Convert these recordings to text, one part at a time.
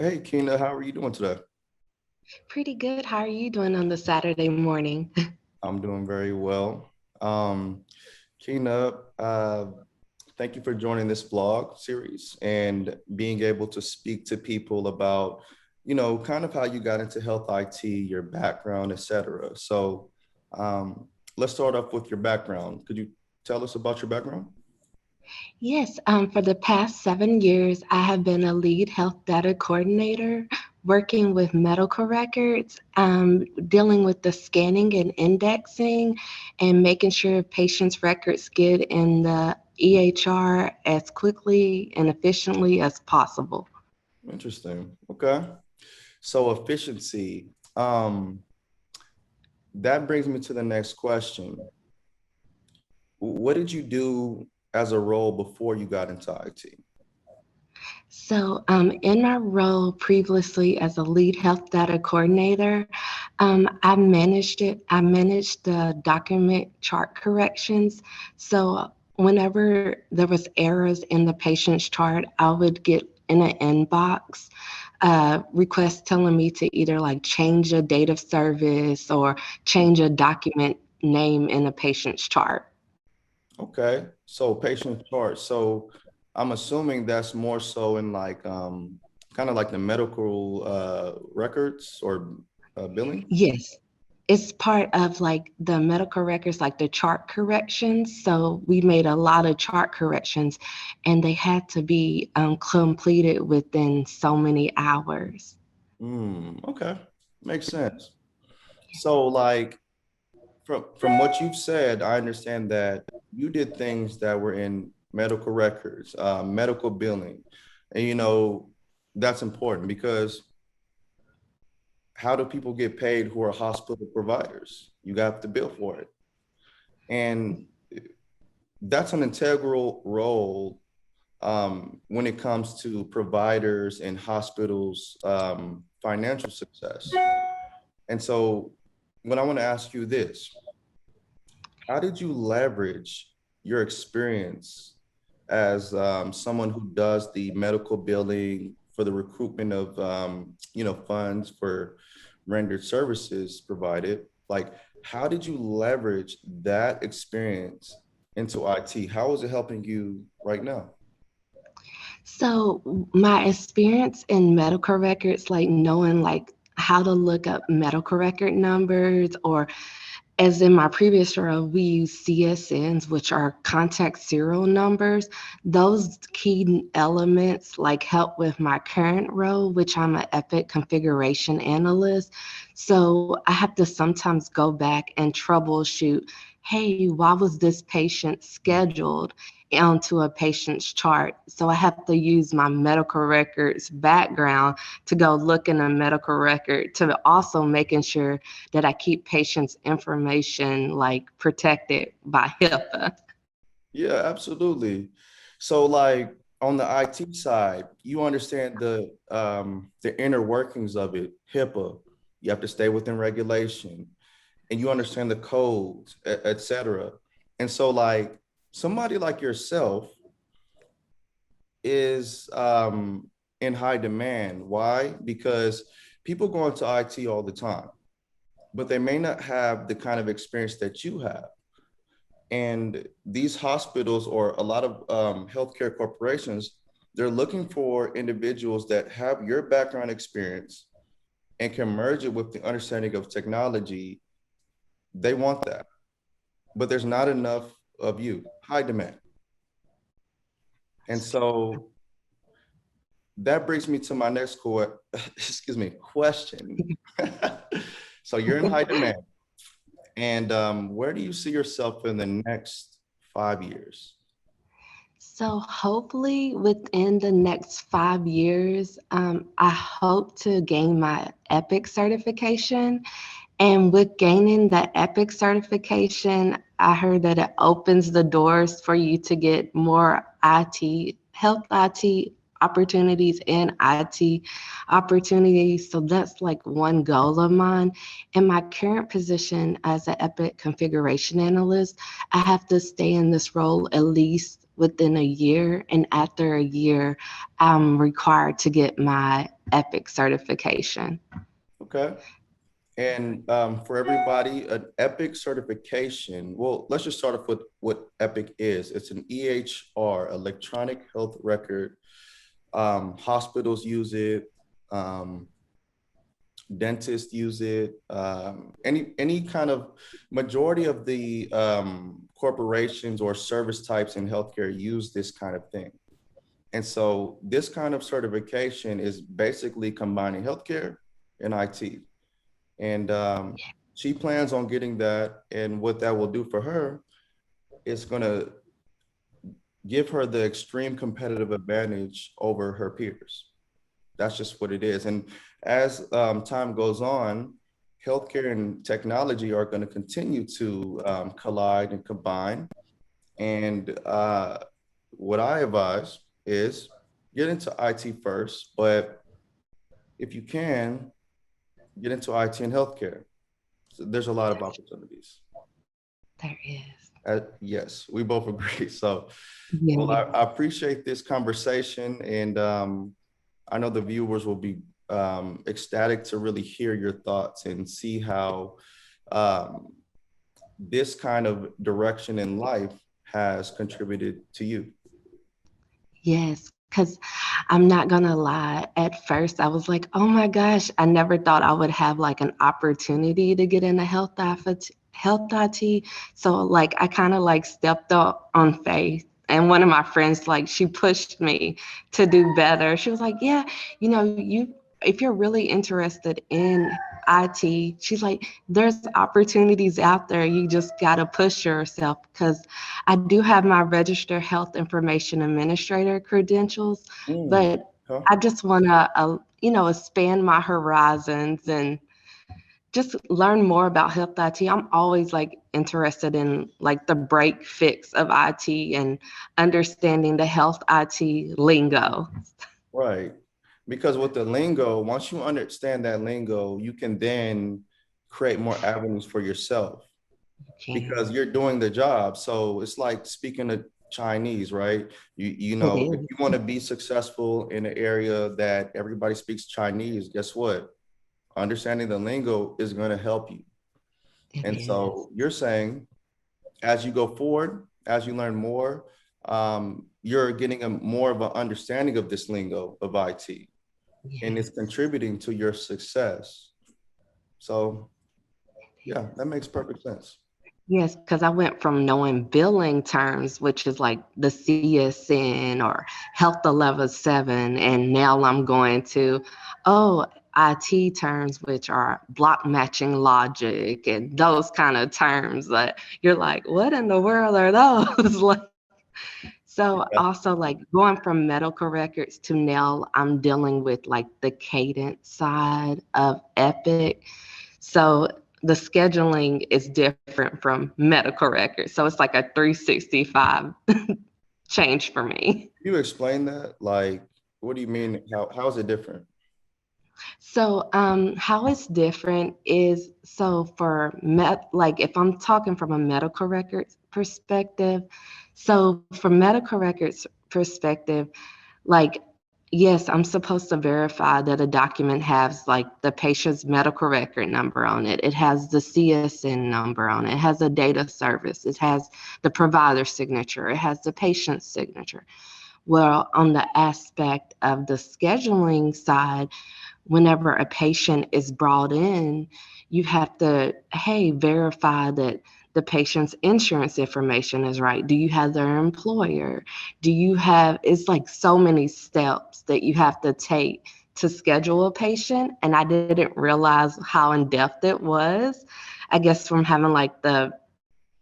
Hey, Kina, how are you doing today? Pretty good. How are you doing on the Saturday morning? I'm doing very well. Um, Kina, thank you for joining this vlog series and being able to speak to people about, kind of how you got into health IT, your background, etc. So, let's start off with your background. Could you tell us about your background? Yes, for the past 7 years, I have been a lead health data coordinator working with medical records, dealing with the scanning and indexing, and making sure patients' records get in the EHR as quickly and efficiently as possible. Interesting. Okay. So efficiency. That brings me to the next question. What did you do as a role before you got into IT? So, in my role previously as a lead health data coordinator, I managed it. I managed the document chart corrections. So, whenever there was errors in the patient's chart, I would get in an inbox request telling me to either like change a date of service or change a document name in a patient's chart. Okay, so patient chart. So I'm assuming that's more so in like kind of like the medical records or billing. Yes. It's part of like the medical records, like the chart corrections. So we made a lot of chart corrections and they had to be completed within so many hours. Okay, makes sense. So like from what you've said, I understand that you did things that were in medical records, medical billing, and that's important because how do people get paid who are hospital providers? You have to bill for it. And that's an integral role when it comes to providers and hospitals' financial success. And so, when I want to ask you this, how did you leverage your experience as someone who does the medical billing for the recruitment of funds for rendered services provided? Like, how did you leverage that experience into IT? How is it helping you right now? So my experience in medical records, like knowing like how to look up medical record numbers, or as in my previous role, we use CSNs, which are contact serial numbers. Those key elements like help with my current role, which I'm an Epic configuration analyst. So I have to sometimes go back and troubleshoot. Hey, why was this patient scheduled onto a patient's chart? So I have to use my medical records background to go look in a medical record to also making sure that I keep patients' information like protected by HIPAA. Yeah, absolutely. So like on the IT side, you understand the inner workings of it, HIPAA. You have to stay within regulation and you understand the codes, et cetera. And so like somebody like yourself is in high demand. Why? Because people go into IT all the time, but they may not have the kind of experience that you have. And these hospitals or a lot of healthcare corporations, they're looking for individuals that have your background experience and can merge it with the understanding of technology. They want that, but there's not enough of you, high demand. And so that brings me to my next excuse me, question. So you're in high demand, and where do you see yourself in the next 5 years? So hopefully within the next 5 years, I hope to gain my EPIC certification. And with gaining the EPIC certification, I heard that it opens the doors for you to get more health IT opportunities and IT opportunities. So that's like one goal of mine. In my current position as an EPIC configuration analyst, I have to stay in this role at least within a year. And after a year, I'm required to get my EPIC certification. Okay. And for everybody, an EPIC certification, well, let's just start off with what EPIC is. It's an EHR, electronic health record. Hospitals use it. Dentists use it. Any kind of majority of the corporations or service types in healthcare use this kind of thing. And so this kind of certification is basically combining healthcare and IT. And she plans on getting that. And what that will do for her is going to give her the extreme competitive advantage over her peers. That's just what it is. And as time goes on, healthcare and technology are going to continue to collide and combine. And what I advise is get into IT first, but if you can, get into IT and healthcare. So there's a lot of opportunities. There is. Yes, we both agree. So, Yeah. well, I appreciate this conversation, and I know the viewers will be ecstatic to really hear your thoughts and see how this kind of direction in life has contributed to you. Yes, because I'm not gonna lie. At first, I was like, "Oh my gosh!" I never thought I would have like an opportunity to get into health IT. So like, I kind of like stepped up on faith. And one of my friends, like, she pushed me to do better. She was like, "Yeah, you if you're really interested in IT," she's like, "there's opportunities out there. You just gotta push yourself." Because I do have my registered health information administrator credentials, Mm. but Huh? I just want to, expand my horizons and just learn more about health IT. I'm always like interested in like the break fix of IT and understanding the health IT lingo. Right. Because with the lingo, once you understand that lingo, you can then create more avenues for yourself because Can. you're doing the job. So it's like speaking of Chinese, right? You It know, if is. you want to be successful in an area that everybody speaks Chinese, guess what? Understanding the lingo is going to help you. It And is. so you're saying as you go forward, as you learn more, you're getting a more of an understanding of this lingo of IT, and it's Yes. contributing to your success. So yeah, that makes perfect sense. Yes, because I went from knowing billing terms, which is like the CSN or Health 11-7, and now I'm going to, IT terms, which are block matching logic and those kind of terms that you're like, what in the world are those? Like, so Yeah. also like going from medical records to now I'm dealing with like the cadence side of Epic. So the scheduling is different from medical records. So it's like a 365 change for me. Can you explain that? Like, what do you mean? How is it different? So how it's different is so for like if I'm talking from a medical records perspective, so for medical records perspective, like yes, I'm supposed to verify that a document has like the patient's medical record number on it. It has the CSN number on it. It has a data service. It has the provider signature. It has the patient's signature. Well, on the aspect of the scheduling side, whenever a patient is brought in, you have to, hey, verify that the patient's insurance information is right. Do you have their employer? Do you have, it's like so many steps that you have to take to schedule a patient. And I didn't realize how in depth it was. I guess from having like the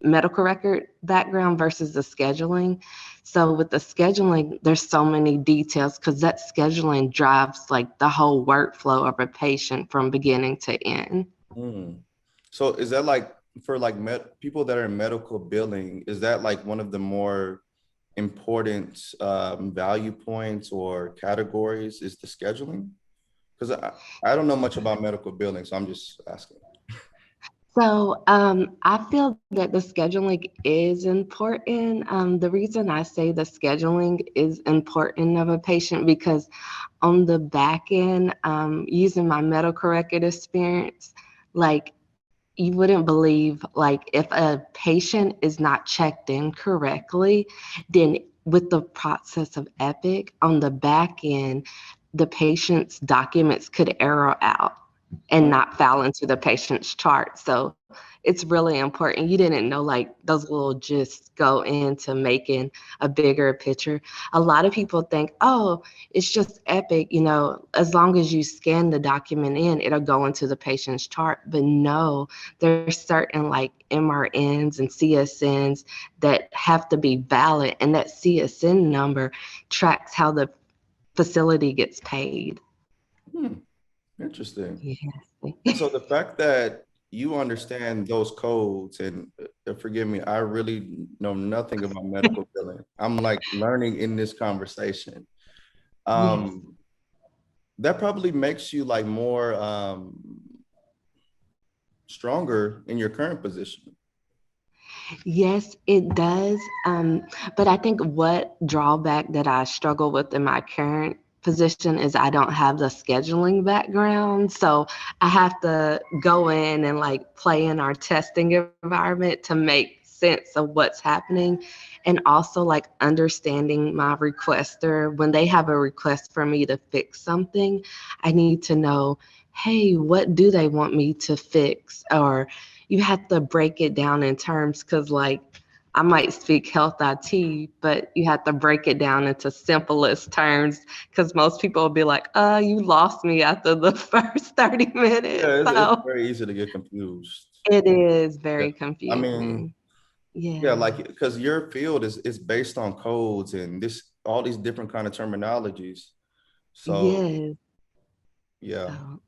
medical record background versus the scheduling. So with the scheduling, there's so many details because that scheduling drives like the whole workflow of a patient from beginning to end. Mm. So is that like for like people that are in medical billing, is that like one of the more important value points or categories is the scheduling? Because I don't know much about medical billing, so I'm just asking. So I feel that the scheduling is important. The reason I say the scheduling is important of a patient because on the back end, using my medical record experience, like you wouldn't believe, like if a patient is not checked in correctly, then with the process of Epic on the back end, the patient's documents could error out and Mm, not fall into the patient's chart. So it's really important. You didn't know like those little gists go into making a bigger picture. A lot of people think, oh, it's just Epic, as long as you scan the document in, it'll go into the patient's chart. But no, there's certain like MRNs and CSNs that have to be valid, and that CSN number tracks how the facility gets paid. hmm, interesting. Yes. So the fact that you understand those codes, and forgive me, I really know nothing about medical billing. I'm like learning in this conversation. Yes. Um, that probably makes you like more stronger in your current position. Yes, it does. But I think what drawback that I struggle with in my current position is I don't have the scheduling background. So I have to go in and like play in our testing environment to make sense of what's happening. And also like understanding my requester. When they have a request for me to fix something, I need to know, hey, what do they want me to fix? Or you have to break it down in terms because like I might speak health IT, but you have to break it down into simplest terms because most people will be like, you lost me after the first 30 minutes. Yeah, it's So very easy to get confused. it is Yeah. very I mean, confusing. yeah, Yeah. like because your field is based on codes and this all these different kind of terminologies. So Yes. yeah. So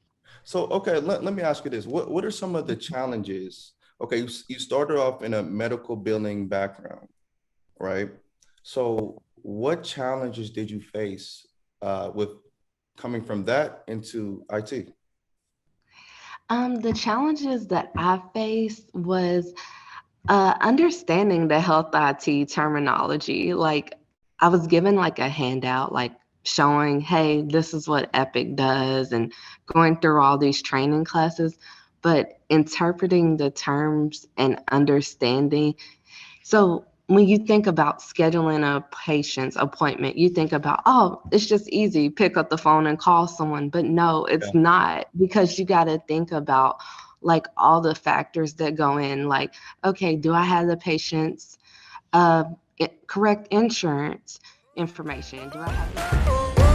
So okay, let me ask you this. What are some of the challenges? Okay, you started off in a medical billing background, right? So what challenges did you face with coming from that into IT? the challenges that I faced was understanding the health IT terminology. Like I was given like a handout, like showing, hey, this is what Epic does, and going through all these training classes, but interpreting the terms and understanding. So when you think about scheduling a patient's appointment, you think about, oh, it's just easy, pick up the phone and call someone. But no, Yeah. it's not because you got to think about like all the factors that go in. Like, okay, do I have the patient's uh, correct insurance information? Do I have the